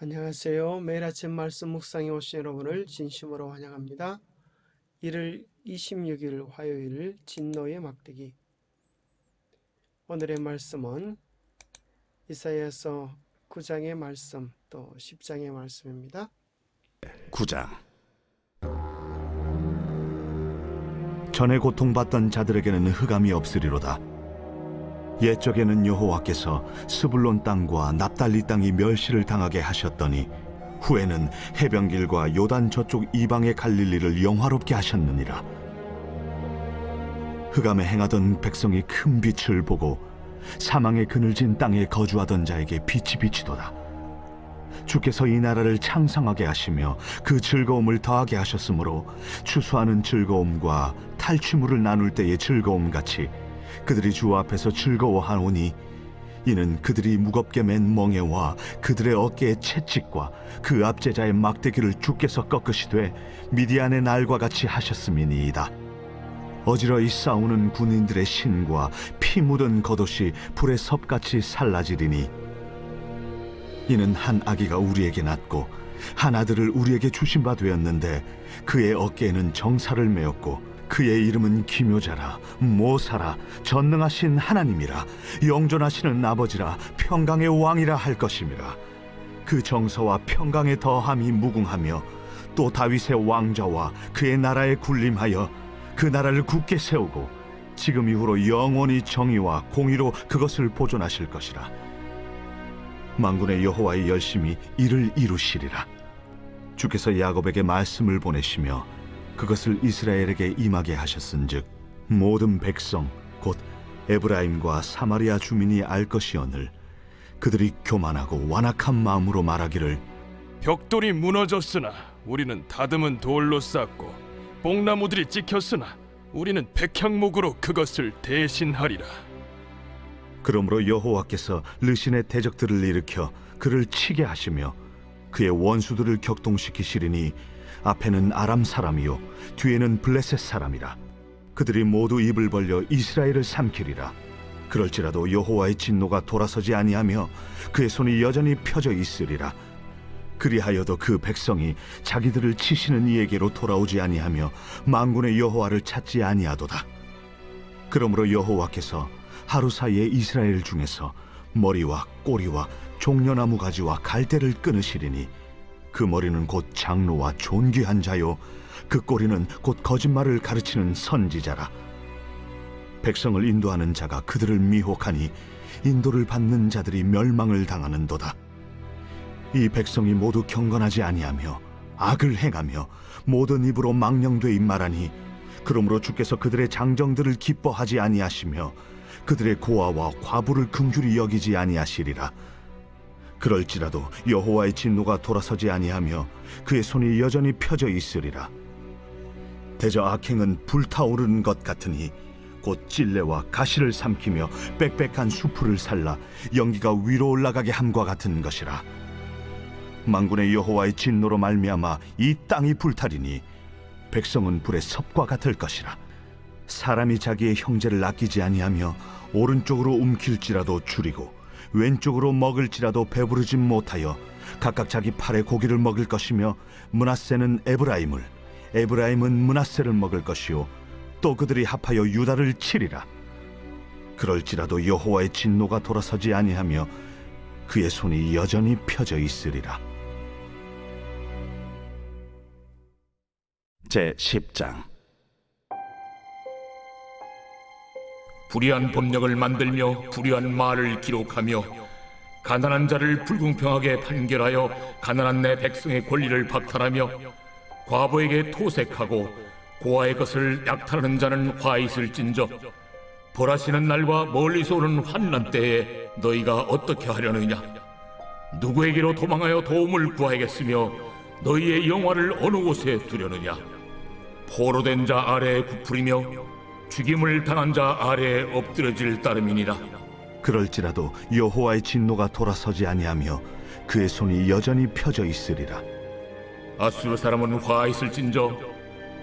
안녕하세요. 매일 아침 말씀 묵상에 오신 여러분을 진심으로 환영합니다. 1월 26일 화요일 진노의 막대기. 오늘의 말씀은 이사야서 9장의 말씀 또 10장의 말씀입니다. 9장. 전에 고통받던 자들에게는 흑암이 없으리로다. 옛적에는 여호와께서 스불론 땅과 납달리 땅이 멸시를 당하게 하셨더니 후에는 해변길과 요단 저쪽 이방의 갈릴리를 영화롭게 하셨느니라. 흑암에 행하던 백성이 큰 빛을 보고 사망의 그늘진 땅에 거주하던 자에게 빛이 비치도다. 주께서 이 나라를 창성하게 하시며 그 즐거움을 더하게 하셨으므로 추수하는 즐거움과 탈취물을 나눌 때의 즐거움같이 그들이 주 앞에서 즐거워하오니 이는 그들이 무겁게 맨 멍에와 그들의 어깨의 채찍과 그 압제자의 막대기를 주께서 꺾으시되 미디안의 날과 같이 하셨음이니이다. 어지러이 싸우는 군인들의 신과 피 묻은 겉옷이 불의 섭같이 살라지리니 이는 한 아기가 우리에게 낳고 한 아들을 우리에게 주신 바 되었는데 그의 어깨에는 정사를 메었고 그의 이름은 기묘자라 모사라 전능하신 하나님이라 영존하시는 아버지라 평강의 왕이라 할 것임이라. 그 정서와 평강의 더함이 무궁하며 또 다윗의 왕좌와 그의 나라에 군림하여 그 나라를 굳게 세우고 지금 이후로 영원히 정의와 공의로 그것을 보존하실 것이라. 만군의 여호와의 열심히 이를 이루시리라. 주께서 야곱에게 말씀을 보내시며 그것을 이스라엘에게 임하게 하셨은즉 모든 백성 곧 에브라임과 사마리아 주민이 알 것이오늘 그들이 교만하고 완악한 마음으로 말하기를 벽돌이 무너졌으나 우리는 다듬은 돌로 쌓고 뽕나무들이 찍혔으나 우리는 백향목으로 그것을 대신하리라. 그러므로 여호와께서 르신의 대적들을 일으켜 그를 치게 하시며 그의 원수들을 격동시키시리니 앞에는 아람 사람이요 뒤에는 블레셋 사람이라. 그들이 모두 입을 벌려 이스라엘을 삼키리라. 그럴지라도 여호와의 진노가 돌아서지 아니하며 그의 손이 여전히 펴져 있으리라. 그리하여도 그 백성이 자기들을 치시는 이에게로 돌아오지 아니하며 만군의 여호와를 찾지 아니하도다. 그러므로 여호와께서 하루 사이에 이스라엘 중에서 머리와 꼬리와 종려나무 가지와 갈대를 끊으시리니 그 머리는 곧 장로와 존귀한 자요 그 꼬리는 곧 거짓말을 가르치는 선지자라. 백성을 인도하는 자가 그들을 미혹하니 인도를 받는 자들이 멸망을 당하는도다. 이 백성이 모두 경건하지 아니하며 악을 행하며 모든 입으로 망령되이 말하니 그러므로 주께서 그들의 장정들을 기뻐하지 아니하시며 그들의 고아와 과부를 긍휼히 여기지 아니하시리라. 그럴지라도 여호와의 진노가 돌아서지 아니하며 그의 손이 여전히 펴져 있으리라. 대저 악행은 불타오르는 것 같으니 곧 찔레와 가시를 삼키며 빽빽한 수풀을 살라 연기가 위로 올라가게 함과 같은 것이라. 만군의 여호와의 진노로 말미암아 이 땅이 불타리니 백성은 불의 섭과 같을 것이라. 사람이 자기의 형제를 아끼지 아니하며 오른쪽으로 움킬지라도 줄이고 왼쪽으로 먹을지라도 배부르지 못하여 각각 자기 팔의 고기를 먹을 것이며 므낫세는 에브라임을 에브라임은 므낫세를 먹을 것이요 또 그들이 합하여 유다를 치리라. 그럴지라도 여호와의 진노가 돌아서지 아니하며 그의 손이 여전히 펴져 있으리라. 제 10장. 불의한 법령을 만들며 불의한 말을 기록하며 가난한 자를 불공평하게 판결하여 가난한 내 백성의 권리를 박탈하며 과부에게 토색하고 고아의 것을 약탈하는 자는 화 있을진저 벌하시는 날과 멀리서 오는 환난 때에 너희가 어떻게 하려느냐? 누구에게로 도망하여 도움을 구하겠으며 너희의 영화를 어느 곳에 두려느냐? 포로된 자 아래에 굽으리며 죽임을 당한 자 아래에 엎드려질 따름이니라. 그럴지라도 여호와의 진노가 돌아서지 아니하며 그의 손이 여전히 펴져 있으리라. 아수르 사람은 화 있을진저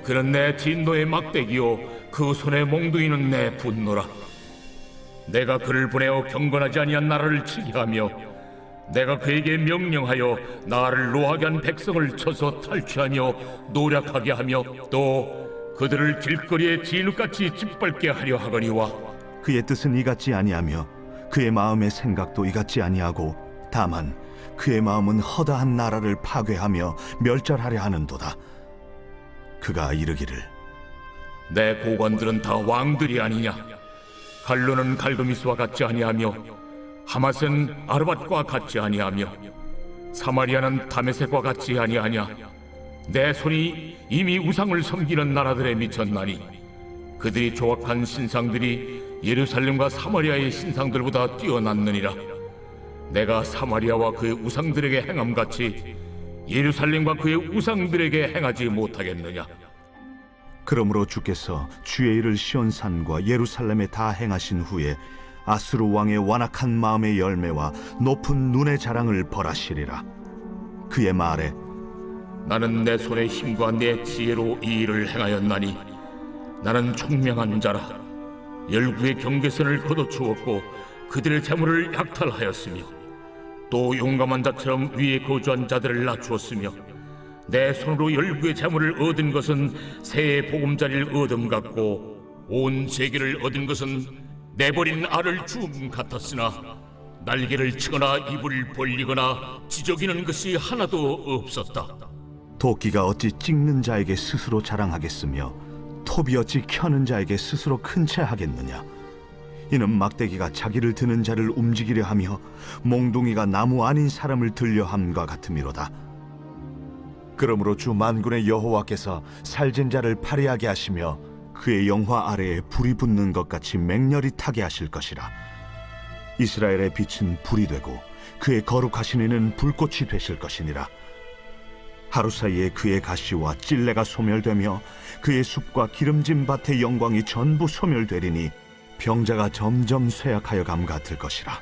그는 내 진노의 막대기요 그 손에 몽둥이는 내 분노라. 내가 그를 보내어 경건하지 아니한 나라를 치게 하며 내가 그에게 명령하여 나를 노하게 한 백성을 쳐서 탈취하며 노략하게 하며 또 그들을 길거리에 진흙같이 짓밟게 하려 하거니와 그의 뜻은 이같지 아니하며 그의 마음의 생각도 이같지 아니하고 다만 그의 마음은 허다한 나라를 파괴하며 멸절하려 하는도다. 그가 이르기를 내 고관들은 다 왕들이 아니냐? 갈로는 갈그미스와 같지 아니하며 하맛은 아르밧과 같지 아니하며 사마리아는 다메섹과 같지 아니하냐? 내 손이 이미 우상을 섬기는 나라들에 미쳤나니 그들이 조각한 신상들이 예루살렘과 사마리아의 신상들보다 뛰어났느니라. 내가 사마리아와 그의 우상들에게 행함같이 예루살렘과 그의 우상들에게 행하지 못하겠느냐? 그러므로 주께서 주의 일을 시온산과 예루살렘에 다 행하신 후에 아수르 왕의 완악한 마음의 열매와 높은 눈의 자랑을 벌하시리라. 그의 말에 나는 내 손의 힘과 내 지혜로 이 일을 행하였나니 나는 총명한 자라. 열국의 경계선을 걷어추었고 그들의 재물을 약탈하였으며 또 용감한 자처럼 위에 거주한 자들을 낮추었으며 내 손으로 열국의 재물을 얻은 것은 새의 보금자리를 얻음 같고 온 세계를 얻은 것은 내버린 알을 주움 같았으나 날개를 치거나 입을 벌리거나 지저귀는 것이 하나도 없었다. 도끼가 어찌 찍는 자에게 스스로 자랑하겠으며 톱이 어찌 켜는 자에게 스스로 큰 채 하겠느냐? 이는 막대기가 자기를 드는 자를 움직이려 하며 몽둥이가 나무 아닌 사람을 들려 함과 같음이로다. 그러므로 주 만군의 여호와께서 살진 자를 파리하게 하시며 그의 영화 아래에 불이 붙는 것 같이 맹렬히 타게 하실 것이라. 이스라엘의 빛은 불이 되고 그의 거룩하신 이는 불꽃이 되실 것이니라. 하루 사이에 그의 가시와 찔레가 소멸되며 그의 숲과 기름진 밭의 영광이 전부 소멸되리니 병자가 점점 쇠약하여 감 같을 것이라.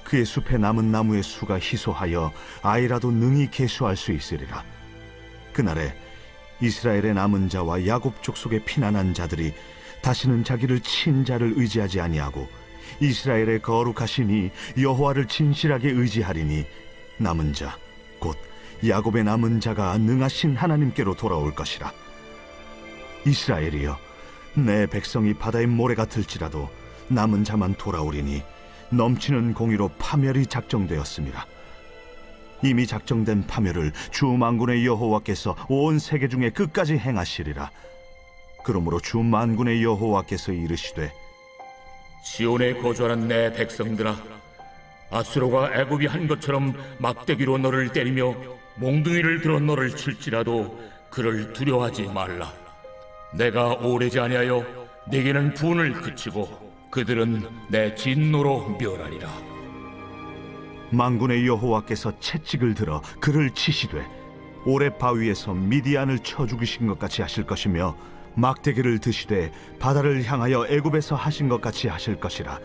그의 숲에 남은 나무의 수가 희소하여 아이라도 능히 계수할 수 있으리라. 그날에 이스라엘의 남은 자와 야곱 족속의 피난한 자들이 다시는 자기를 친 자를 의지하지 아니하고 이스라엘의 거룩하시니 여호와를 진실하게 의지하리니 남은 자 곧 야곱의 남은 자가 능하신 하나님께로 돌아올 것이라. 이스라엘이여, 내 백성이 바다의 모래 같을지라도 남은 자만 돌아오리니 넘치는 공의로 파멸이 작정되었습니다. 이미 작정된 파멸을 주 만군의 여호와께서 온 세계 중에 끝까지 행하시리라. 그러므로 주 만군의 여호와께서 이르시되 시온에 거주하는 내 백성들아, 아수르가 애굽이 한 것처럼 막대기로 너를 때리며 몽둥이를 들어 너를 칠지라도 그를 두려워하지 말라. 내가 오래지 아니하여 네게는 분을 그치고 그들은 내 진노로 멸하리라. 만군의 여호와께서 채찍을 들어 그를 치시되 오레 바위에서 미디안을 쳐 죽이신 것 같이 하실 것이며 막대기를 드시되 바다를 향하여 애굽에서 하신 것 같이 하실 것이라.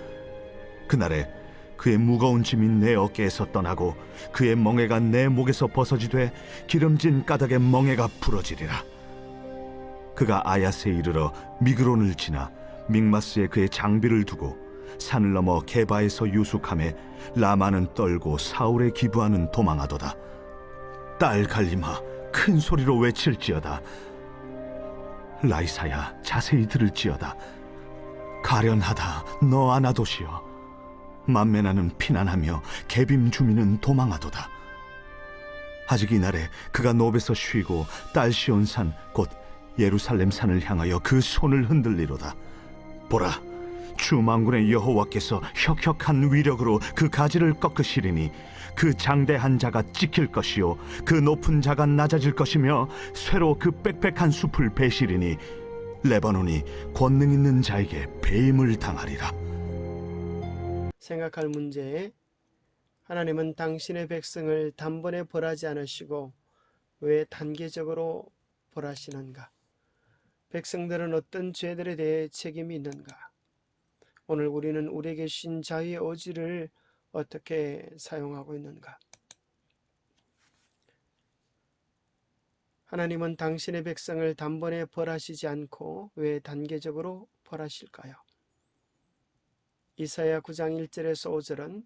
그날에 그의 무거운 짐이 내 어깨에서 떠나고 그의 멍에가 내 목에서 벗어지되 기름진 까닭의 멍에가 부러지리라. 그가 아야스에 이르러 미그론을 지나 믹마스에 그의 장비를 두고 산을 넘어 게바에서 유숙하며 라마는 떨고 사울의 기브아는 도망하도다. 딸 갈림아, 큰 소리로 외칠지어다. 라이사야, 자세히 들을지어다. 가련하다, 너 아나도시여. 만메나는 피난하며 게빔 주민은 도망하도다. 아직 이날에 그가 노베서 쉬고 딸 시온산 곧 예루살렘 산을 향하여 그 손을 흔들리로다. 보라, 주 만군의 여호와께서 혁혁한 위력으로 그 가지를 꺾으시리니 그 장대한 자가 찍힐 것이요 그 높은 자가 낮아질 것이며 쇠로 그 빽빽한 숲을 베시리니 레바논이 권능 있는 자에게 배임을 당하리라. 생각할 문제. 하나님은 당신의 백성을 단번에 벌하지 않으시고 왜 단계적으로 벌하시는가? 백성들은 어떤 죄들에 대해 책임이 있는가? 오늘 우리는 우리에게 주신 자유의 의지를 어떻게 사용하고 있는가? 하나님은 당신의 백성을 단번에 벌하시지 않고 왜 단계적으로 벌하실까요? 이사야 9장 1절에서 5절은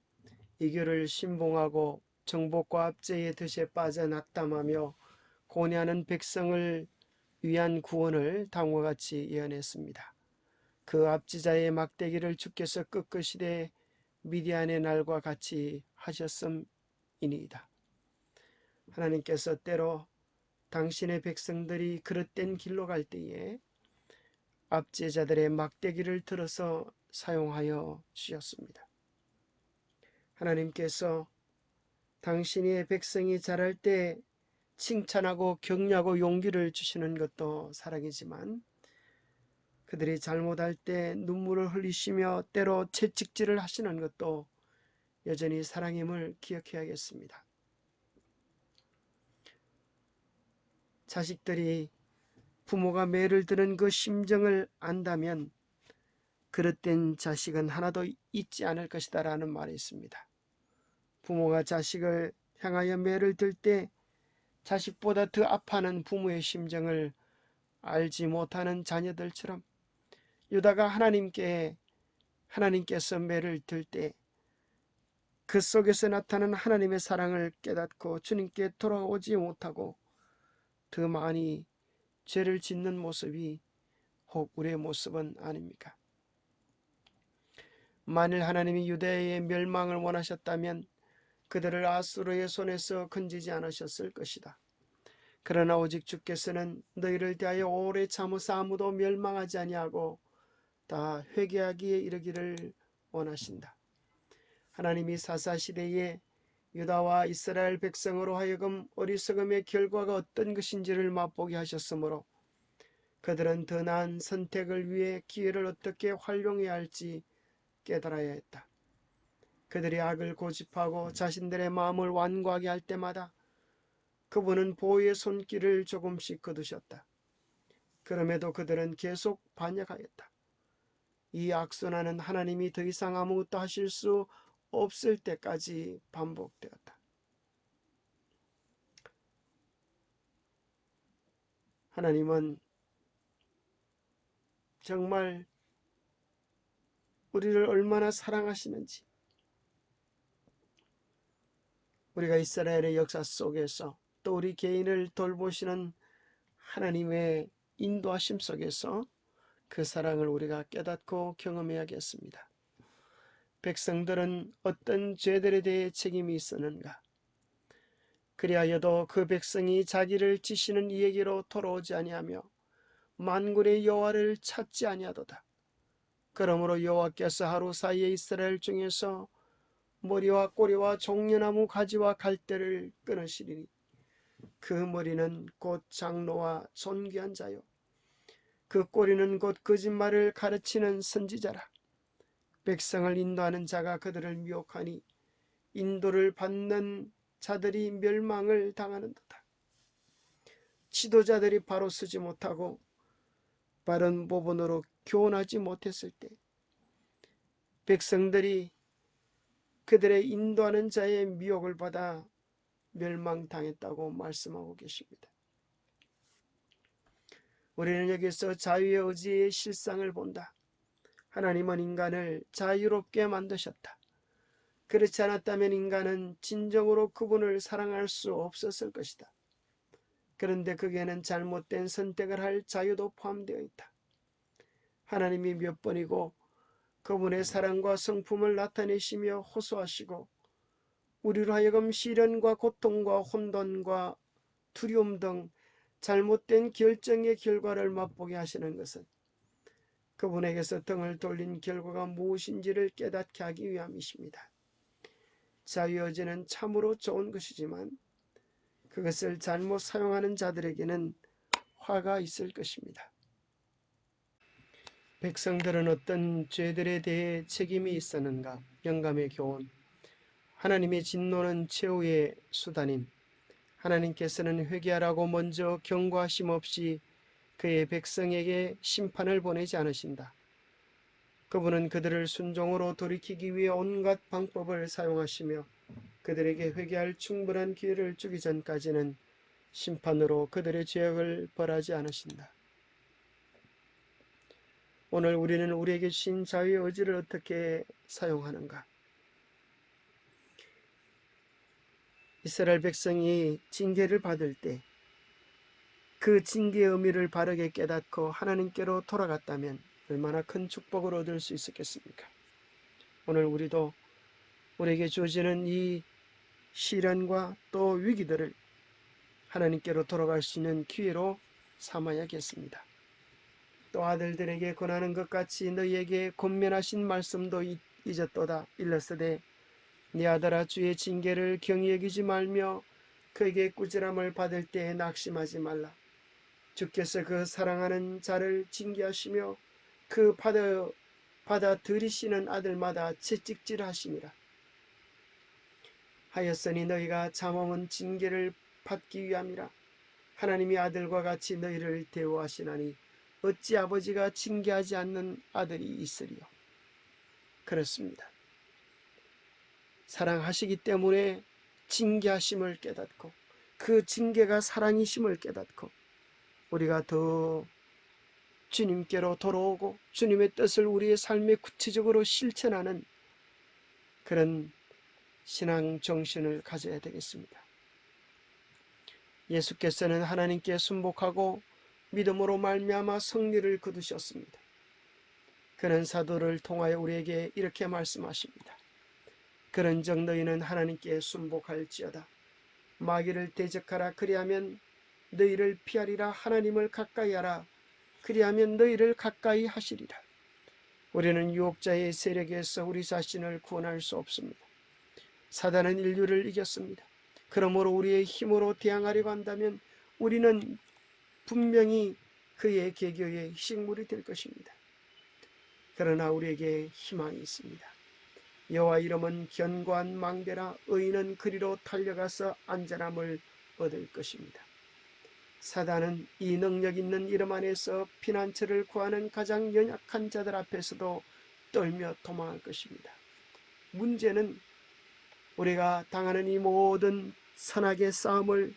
이교를 신봉하고 정복과 압제의 덫에 빠져 낙담하며 고뇌하는 백성을 위한 구원을 다음과 같이 예언했습니다. 그 압지자의 막대기를 주께서 꺾으시되 미디안의 날과 같이 하셨음이니이다. 하나님께서 때로 당신의 백성들이 그릇된 길로 갈 때에 압제자들의 막대기를 들어서 사용하여 주셨습니다. 하나님께서 당신의 백성이 자랄 때 칭찬하고 격려하고 용기를 주시는 것도 사랑이지만 그들이 잘못할 때 눈물을 흘리시며 때로 채찍질을 하시는 것도 여전히 사랑임을 기억해야겠습니다. 자식들이 부모가 매를 드는 그 심정을 안다면 그릇된 자식은 하나도 있지 않을 것이다 라는 말이 있습니다. 부모가 자식을 향하여 매를 들 때 자식보다 더 아파하는 부모의 심정을 알지 못하는 자녀들처럼 유다가 하나님께서 매를 들 때 그 속에서 나타나는 하나님의 사랑을 깨닫고 주님께 돌아오지 못하고 더 많이 죄를 짓는 모습이 혹 우리의 모습은 아닙니까? 만일 하나님이 유대의 멸망을 원하셨다면 그들을 아수르의 손에서 건지지 않으셨을 것이다. 그러나 오직 주께서는 너희를 대하여 오래 참으사 아무도 멸망하지 아니하고 다 회개하기에 이르기를 원하신다. 하나님이 사사시대에 유다와 이스라엘 백성으로 하여금 어리석음의 결과가 어떤 것인지를 맛보게 하셨으므로 그들은 더 나은 선택을 위해 기회를 어떻게 활용해야 할지 깨달아야 했다. 그들이 악을 고집하고 자신들의 마음을 완고하게 할 때마다 그분은 보호의 손길을 조금씩 거두셨다. 그럼에도 그들은 계속 반역하였다. 이 악순환은 하나님이 더 이상 아무것도 하실 수 없을 때까지 반복되었다. 하나님은 정말 우리를 얼마나 사랑하시는지, 우리가 이스라엘의 역사 속에서 또 우리 개인을 돌보시는 하나님의 인도하심 속에서 그 사랑을 우리가 깨닫고 경험해야겠습니다. 백성들은 어떤 죄들에 대해 책임이 있었는가? 그리하여도 그 백성이 자기를 지시는 이에게로 돌아오지 아니하며 만군의 여호와를 찾지 아니하도다. 그러므로 여호와께서 하루 사이에 이스라엘 중에서 머리와 꼬리와 종려나무 가지와 갈대를 끊으시리니 그 머리는 곧 장로와 존귀한 자요 그 꼬리는 곧 거짓말을 가르치는 선지자라. 백성을 인도하는 자가 그들을 미혹하니 인도를 받는 자들이 멸망을 당하는도다. 지도자들이 바로 서지 못하고 바른 모본으로 교훈하지 못했을 때 백성들이 그들의 인도하는 자의 미혹을 받아 멸망당했다고 말씀하고 계십니다. 우리는 여기서 자유의 의지의 실상을 본다. 하나님은 인간을 자유롭게 만드셨다. 그렇지 않았다면 인간은 진정으로 그분을 사랑할 수 없었을 것이다. 그런데 거기에는 잘못된 선택을 할 자유도 포함되어 있다. 하나님이 몇 번이고 그분의 사랑과 성품을 나타내시며 호소하시고 우리로 하여금 시련과 고통과 혼돈과 두려움 등 잘못된 결정의 결과를 맛보게 하시는 것은 그분에게서 등을 돌린 결과가 무엇인지를 깨닫게 하기 위함이십니다. 자유의지는 참으로 좋은 것이지만 그것을 잘못 사용하는 자들에게는 화가 있을 것입니다. 백성들은 어떤 죄들에 대해 책임이 있었는가? 영감의 교훈. 하나님의 진노는 최후의 수단임. 하나님께서는 회개하라고 먼저 경고하심 없이 그의 백성에게 심판을 보내지 않으신다. 그분은 그들을 순종으로 돌이키기 위해 온갖 방법을 사용하시며 그들에게 회개할 충분한 기회를 주기 전까지는 심판으로 그들의 죄악을 벌하지 않으신다. 오늘 우리는 우리에게 주신 자유의 의지를 어떻게 사용하는가? 이스라엘 백성이 징계를 받을 때 그 징계의 의미를 바르게 깨닫고 하나님께로 돌아갔다면 얼마나 큰 축복을 얻을 수 있었겠습니까? 오늘 우리도 우리에게 주어지는 이 시련과 또 위기들을 하나님께로 돌아갈 수 있는 기회로 삼아야겠습니다. 또 아들들에게 권하는 것 같이 너희에게 권면하신 말씀도 잊었도다. 일러스되 네 아들아 주의 징계를 경히 여기지 말며 그에게 꾸지람을 받을 때에 낙심하지 말라. 주께서 그 사랑하는 자를 징계하시며 그 받아들이시는 아들마다 채찍질하심이라. 하였으니 너희가 참음은 징계를 받기 위함이라. 하나님이 아들과 같이 너희를 대우하시나니 어찌 아버지가 징계하지 않는 아들이 있으리요. 그렇습니다. 사랑하시기 때문에 징계하심을 깨닫고 그 징계가 사랑이심을 깨닫고 우리가 더 주님께로 돌아오고 주님의 뜻을 우리의 삶에 구체적으로 실천하는 그런 신앙 정신을 가져야 되겠습니다. 예수께서는 하나님께 순복하고 믿음으로 말미암아 승리를 거두셨습니다. 그는 사도를 통하여 우리에게 이렇게 말씀하십니다. 그런즉 너희는 하나님께 순복할지어다. 마귀를 대적하라. 그리하면 너희를 피하리라. 하나님을 가까이 하라. 그리하면 너희를 가까이 하시리라. 우리는 유혹자의 세력에서 우리 자신을 구원할 수 없습니다. 사단은 인류를 이겼습니다. 그러므로 우리의 힘으로 대항하려고 한다면 우리는 분명히 그의 계교의 희생물이 될 것입니다. 그러나 우리에게 희망이 있습니다. 여호와 이름은 견고한 망대라. 의인은 그리로 달려가서 안전함을 얻을 것입니다. 사단은 이 능력 있는 이름 안에서 피난처를 구하는 가장 연약한 자들 앞에서도 떨며 도망할 것입니다. 문제는 우리가 당하는 이 모든 선악의 싸움을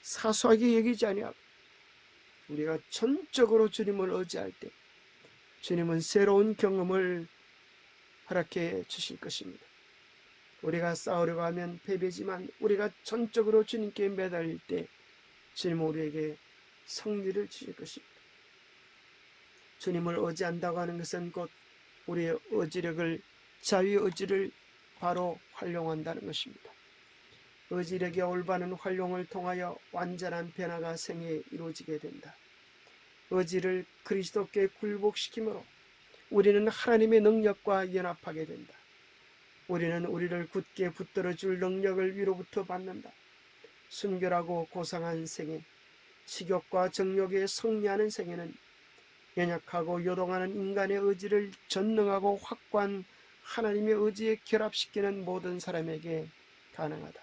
사소하게 여기지 아니하고 우리가 전적으로 주님을 의지할 때 주님은 새로운 경험을 허락해 주실 것입니다. 우리가 싸우려고 하면 패배지만 우리가 전적으로 주님께 매달릴 때 주님은 우리에게 승리를 주실 것입니다. 주님을 의지한다고 하는 것은 곧 우리의 의지력을, 자유의 의지를 바로 활용한다는 것입니다. 의지력의 올바른 활용을 통하여 완전한 변화가 생에 이루어지게 된다. 의지를 그리스도께 굴복시키므로 우리는 하나님의 능력과 연합하게 된다. 우리는 우리를 굳게 붙들어 줄 능력을 위로부터 받는다. 순결하고 고상한 생애, 식욕과 정욕에 승리하는 생애는 연약하고 요동하는 인간의 의지를 전능하고 확고한 하나님의 의지에 결합시키는 모든 사람에게 가능하다.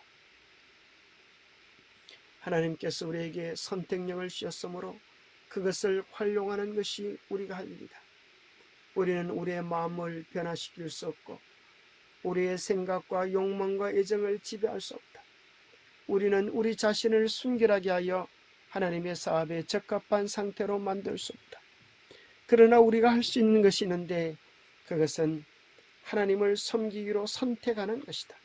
하나님께서 우리에게 선택력을 주셨으므로 그것을 활용하는 것이 우리가 할 일이다. 우리는 우리의 마음을 변화시킬 수 없고 우리의 생각과 욕망과 애정을 지배할 수 없다. 우리는 우리 자신을 순결하게 하여 하나님의 사업에 적합한 상태로 만들 수 없다. 그러나 우리가 할 수 있는 것이 있는데 그것은 하나님을 섬기기로 선택하는 것이다.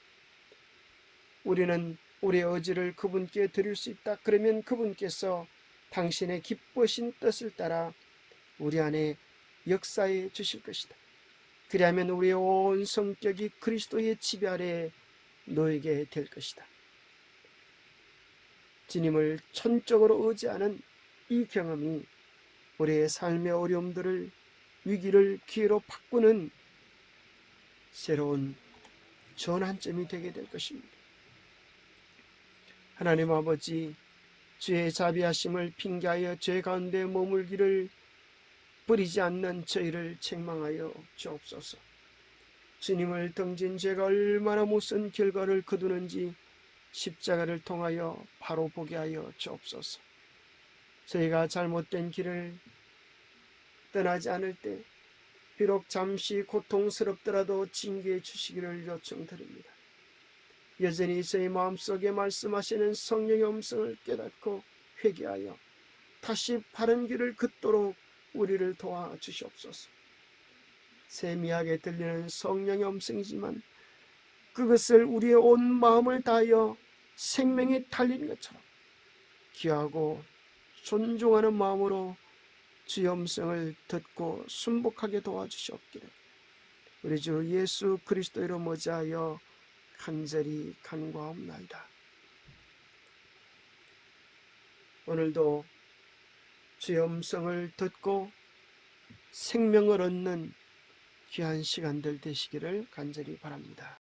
우리는 우리의 의지를 그분께 드릴 수 있다. 그러면 그분께서 당신의 기쁘신 뜻을 따라 우리 안에 역사해 주실 것이다. 그리하면 우리의 온 성격이 그리스도의 지배 아래에 놓이게 될 것이다. 주님을 전적으로 의지하는 이 경험이 우리의 삶의 어려움들을, 위기를 기회로 바꾸는 새로운 전환점이 되게 될 것입니다. 하나님 아버지, 주의 자비하심을 핑계하여 죄 가운데 머물기를 버리지 않는 저희를 책망하여 주옵소서. 주님을 등진 죄가 얼마나 무슨 결과를 거두는지 십자가를 통하여 바로 보게 하여 주옵소서. 저희가 잘못된 길을 떠나지 않을 때 비록 잠시 고통스럽더라도 징계해 주시기를 요청드립니다. 여전히 저희 마음속에 말씀하시는 성령의 음성을 깨닫고 회개하여 다시 바른 길을 걷도록 우리를 도와주시옵소서. 세미하게 들리는 성령의 음성이지만 그것을 우리의 온 마음을 다하여 생명에 달린 것처럼 귀하고 존중하는 마음으로 주의 음성을 듣고 순복하게 도와주시옵기를 우리 주 예수 그리스도 이름 의지하여 간절히 간구하옵나이다. 오늘도 주의 음성을 듣고 생명을 얻는 귀한 시간들 되시기를 간절히 바랍니다.